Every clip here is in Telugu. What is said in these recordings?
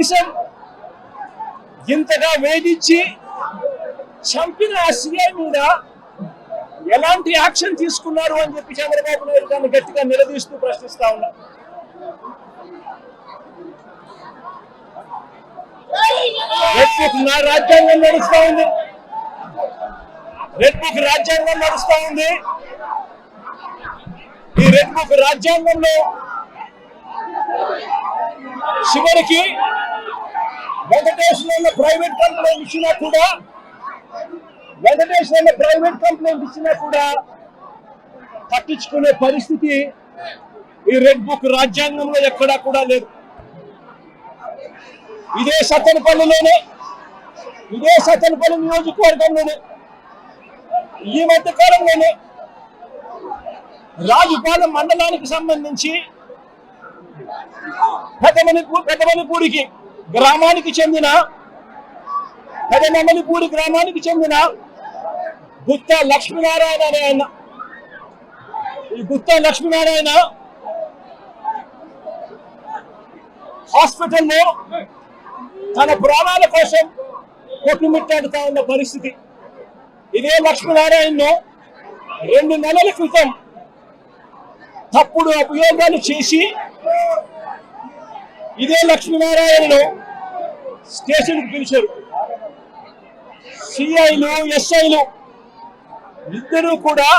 కనీసం ఇంతగా వేధించి చంపిన సిఐ మీద ఎలాంటి యాక్షన్ తీసుకున్నారు అని చెప్పి చంద్రబాబు నాయుడు గారిని గట్టిగా నిలదీస్తూ ప్రశ్నిస్తా ఉన్నా. రాజ్యాంగం నడుస్తా ఉంది, రెడ్ బుక్ రాజ్యాంగం నడుస్తా ఉంది. ఈ రెడ్ బుక్ రాజ్యాంగంలో చివరికి వెంకటేశ్వర ప్రైవేట్ కంప్లైంట్ ఇచ్చినా కూడా పట్టించుకునే పరిస్థితి ఈ రెడ్ బుక్ రాజ్యాంగంలో ఎక్కడా కూడా లేదు. ఇదే సత్తెనపల్లి నియోజకవర్గంలోనే ఈ మధ్య కాలంలోనే రాజుపాలెం మండలానికి సంబంధించి పెదమలిపూడి గ్రామానికి చెందిన గుత్తా లక్ష్మీనారాయణ అనే ఆయన, ఈ గుత్తా లక్ష్మీనారాయణ హాస్పిటల్లో తన ప్రాణాల కోసం కొట్టుమిట్టాడుతా ఉన్న పరిస్థితి. ఇదే లక్ష్మీనారాయణను 2 నెలల క్రితం తప్పుడు అభియోగాలు చేసి ఇదే లక్ష్మీనారాయణను స్టేషన్కి పిలిచారు. సిఐలు ఎస్ఐలు ఇద్దరూ కూడా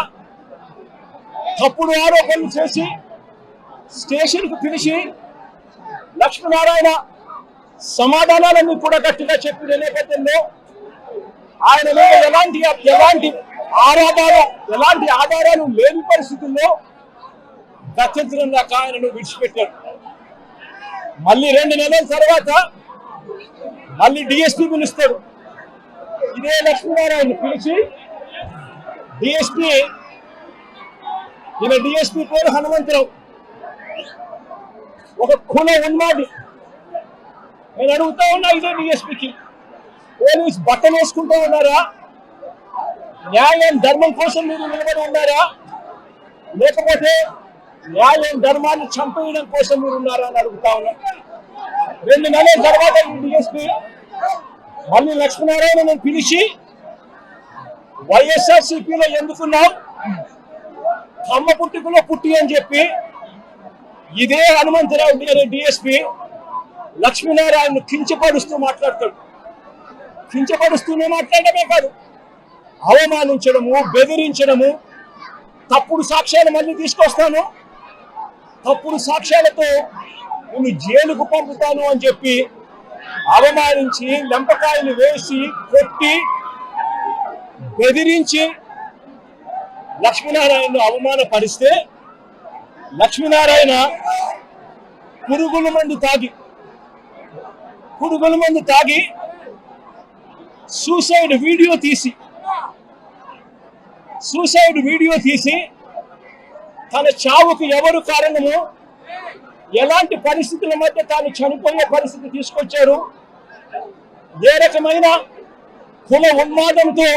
తప్పుడు ఆరోపణలు చేసి స్టేషన్కు పిలిచి లక్ష్మీనారాయణ సమాధానాలన్నీ కూడా గట్టిగా చెప్పిన నేపథ్యంలో ఆయన మీద ఎలాంటి ఆధారాలు లేని పరిస్థితుల్లో గత్యంతరం దాకా ఆయనను విడిచిపెట్టారు. మళ్ళీ 2 నెలల తర్వాత మళ్ళీ డిఎస్పీ పిలుస్తాడు. ఇదే లక్ష్మీనారాయణ పిలిచి డిఎస్పీ పేరు హనుమంతరావు, ఒక కుల ఉన్మాది. నేను అడుగుతా ఉన్నా ఇదే డిఎస్పీకి, పోలీస్ బట్టలు వేసుకుంటూ ఉన్నారా? న్యాయం ధర్మం కోసం మీరు నిలబడి ఉన్నారా? లేకపోతే న్యాయం ధర్మాన్ని చంపేయడం కోసం మీరు ఉన్నారా అని అడుగుతా ఉన్నా. 2 నెలల తర్వాత డిఎస్పీ మళ్ళీ లక్ష్మీనారాయణను పిలిచి వైఎస్ఆర్సీపీలో ఎందుకున్నావు, కమ్మ పుట్టుకలో పుట్టి అని చెప్పి ఇదే హనుమంతరావు డిఎస్పీ లక్ష్మీనారాయణను కించపరుస్తూ మాట్లాడతాడు. కించపరుస్తూనే మాట్లాడమే కాదు, అవమానించడము, బెదిరించడము, తప్పుడు సాక్ష్యాలు మళ్ళీ తీసుకొస్తాను, తప్పుడు సాక్ష్యాలతో నేను జైలుకు పంపుతాను అని చెప్పి అవమానించి లెంపకాయలు వేసి కొట్టి బెదిరించి లక్ష్మీనారాయణను అవమానపరిస్తే లక్ష్మీనారాయణ పురుగుల మందు తాగి సూసైడ్ వీడియో తీసి తన చావుకు ఎవరు కారణము, ఎలాంటి పరిస్థితుల మధ్య తాను చనిపోయే పరిస్థితి తీసుకొచ్చారు, ఏ రకమైన కుల ఉన్మాదంతో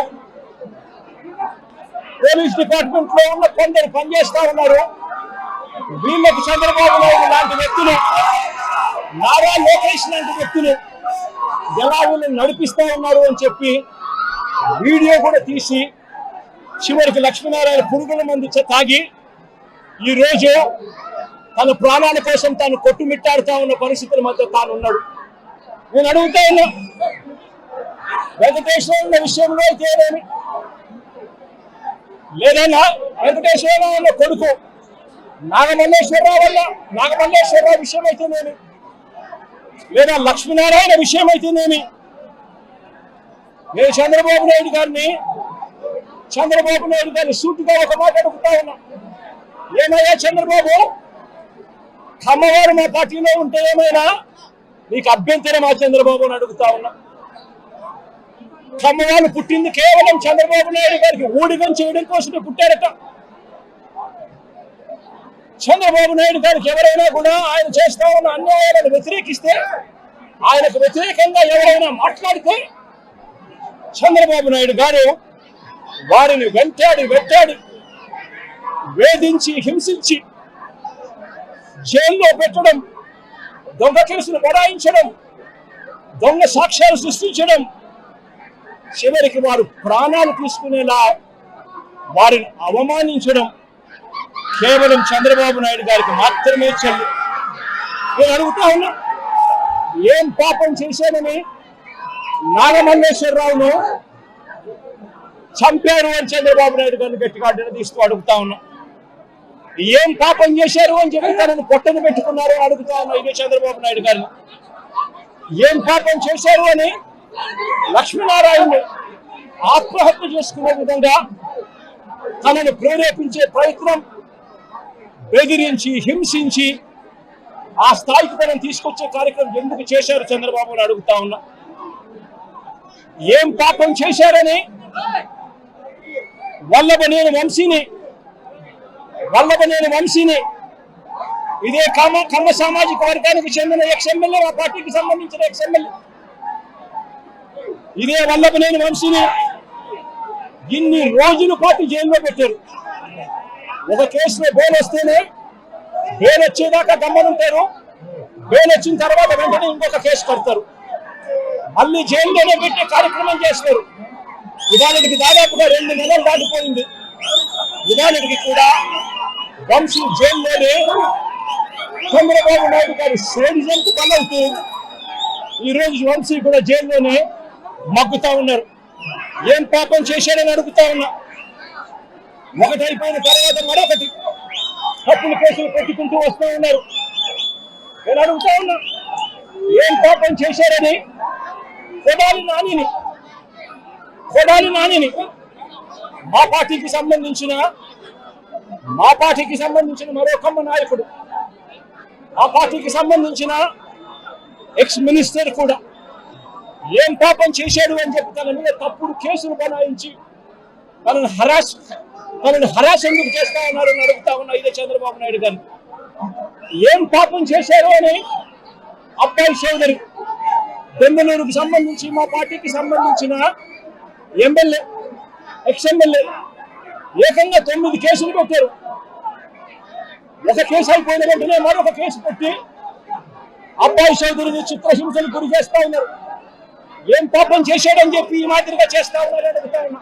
పోలీస్ డిపార్ట్మెంట్ లో ఉన్న కొందరు పనిచేస్తా ఉన్నారు, వీళ్ళకు చంద్రబాబు నాయుడు లాంటి వ్యక్తులు, నారా లోకేష్ లాంటి వ్యక్తులు ఎలా వీళ్ళని నడిపిస్తా ఉన్నారు అని చెప్పి వీడియో కూడా తీసి చివరికి లక్ష్మీనారాయణ పురుగుల మందు తాగి ఈరోజు తన ప్రాణాల కోసం తాను కొట్టుమిట్టాడుతా ఉన్న పరిస్థితుల మధ్య తాను ఉన్నాడు. నేను అడుగుతా ఉన్నా, వెంకటేశ్వర విషయంలో అయితేనేమి, లేదన్నా వెంకటేశ్వరరావు కొడుకు నాగమల్లేశ్వరరావు విషయం అయితేనేమి, లేదా లక్ష్మీనారాయణ విషయం అయితేనేమి, నేను చంద్రబాబు నాయుడు గారిని సూటిగా ఒక మాట అడుగుతా ఉన్నా. ఏమయ్యా చంద్రబాబు, కమ్మవారు మా పార్టీలో ఉంటే ఏమైనా నీకు అభ్యంతరమా చంద్రబాబు అని అడుగుతా ఉన్నా. కమ్మవారు పుట్టింది కేవలం చంద్రబాబు నాయుడు గారికి ఊడిగం చేయడం కోసమే పుట్టారట. చంద్రబాబు నాయుడు గారికి ఎవరైనా కూడా ఆయన చేస్తా ఉన్న అన్యాయాలను వ్యతిరేకిస్తే, ఆయనకు వ్యతిరేకంగా ఎవరైనా మాట్లాడితే చంద్రబాబు నాయుడు గారు వారిని వెంటాడి వేధించి హింసించి జైల్లో పెట్టడం, దొంగ కేసులు బడాయించడం, దొంగ సాక్ష్యాలు సృష్టించడం, చివరికి వారు ప్రాణాలు తీసుకునేలా వారిని అవమానించడం కేవలం చంద్రబాబు నాయుడు గారికి మాత్రమే చెల్లు. నేను అడుగుతా ఉన్నా, ఏం పాపం చేశారని నాగమల్లేశ్వరరావును చంపారు అని చంద్రబాబు నాయుడు గారిని గట్టిగా నిలదీస్తూ అడుగుతా ఉన్నా. ఏం పాపం చేశారు అని చెప్పి తనను పొట్టను పెట్టుకున్నారు అని అడుగుతా ఉన్నా ఇదే చంద్రబాబు నాయుడు గారిని. ఏం పాపం చేశారు అని లక్ష్మీనారాయణ ఆత్మహత్య చేసుకునే విధంగా తనను ప్రేరేపించే ప్రయత్నం, బెదిరించి హింసించి ఆ స్థాయికి తనను తీసుకొచ్చే కార్యక్రమం ఎందుకు చేశారు చంద్రబాబు అని అడుగుతా ఉన్నా. ఏం పాపం చేశారని వల్లభనేని వంశీని ఇదే కమ్మ సామాజిక వర్గానికి చెందిన ఎక్స్ఎమ్మెల్యే, ఆ పార్టీకి సంబంధించిన ఎక్స్ఎమ్మెల్యే ఇదే వల్లభనేని వంశీని ఇన్ని రోజుల పాటు జైల్లో పెట్టారు. ఒక కేసులో బెయిల్ వస్తేనే బెయిల్ వచ్చేదాకా గమ్మనుంటారు, బెయిల్ వచ్చిన తర్వాత వెంటనే ఇంకొక కేసు కడతారు, మళ్ళీ జైల్లోనే పెట్టే కార్యక్రమం చేస్తారు. ఇవాళకి దాదాపుగా 2 నెలలు దాటిపోయింది. ఇవాళకి కూడా వంశీ జైల్లోనే చంద్రబాబు నాయుడు గారి సేడిజంకు బలవుతూ ఈరోజు వంశీ కూడా జైల్లోనే మగ్గుతా ఉన్నారు. ఏం పాపం చేశాడని అడుగుతా ఉన్నా. ఒకటి అయిపోయిన తర్వాత మరొకటి తప్పులు కేసులు పెట్టుకుంటూ వస్తూ ఉన్నారు. నేను అడుగుతా ఉన్నా, ఏం పాపం చేశారని కొడాలి నానిని మా పార్టీకి సంబంధించిన మరో కమ్మ నాయకుడు, ఆ పార్టీకి సంబంధించిన ఎక్స్ మినిస్టర్ కూడా ఏం పాపం చేశాడు అని చెప్పి తన మీద తప్పుడు కేసులు బనాయించి తనను హరాస్ ఎందుకు చేస్తా ఉన్నారు అని అడుగుతా ఉన్నా ఇదే చంద్రబాబు నాయుడు గారు. ఏం పాపం చేశారు అని అబ్బాయి చౌదరి బెంగళూరుకు సంబంధించి మా పార్టీకి సంబంధించిన ఎక్స్ఎమ్మెల్యే ఏకంగా 9 కేసులు పెట్టారు. ఒక కేసు అయిపోయిన వెంటనే మరొక కేసు పెట్టి అబ్బాయి చౌదరిని చిత్రహింసలు గురి చేస్తా ఉన్నారు. ఏం పాపం చేశాడని చెప్పి ఈ మాదిరిగా చేస్తా ఉన్నారు అడుగుతా ఉన్నా.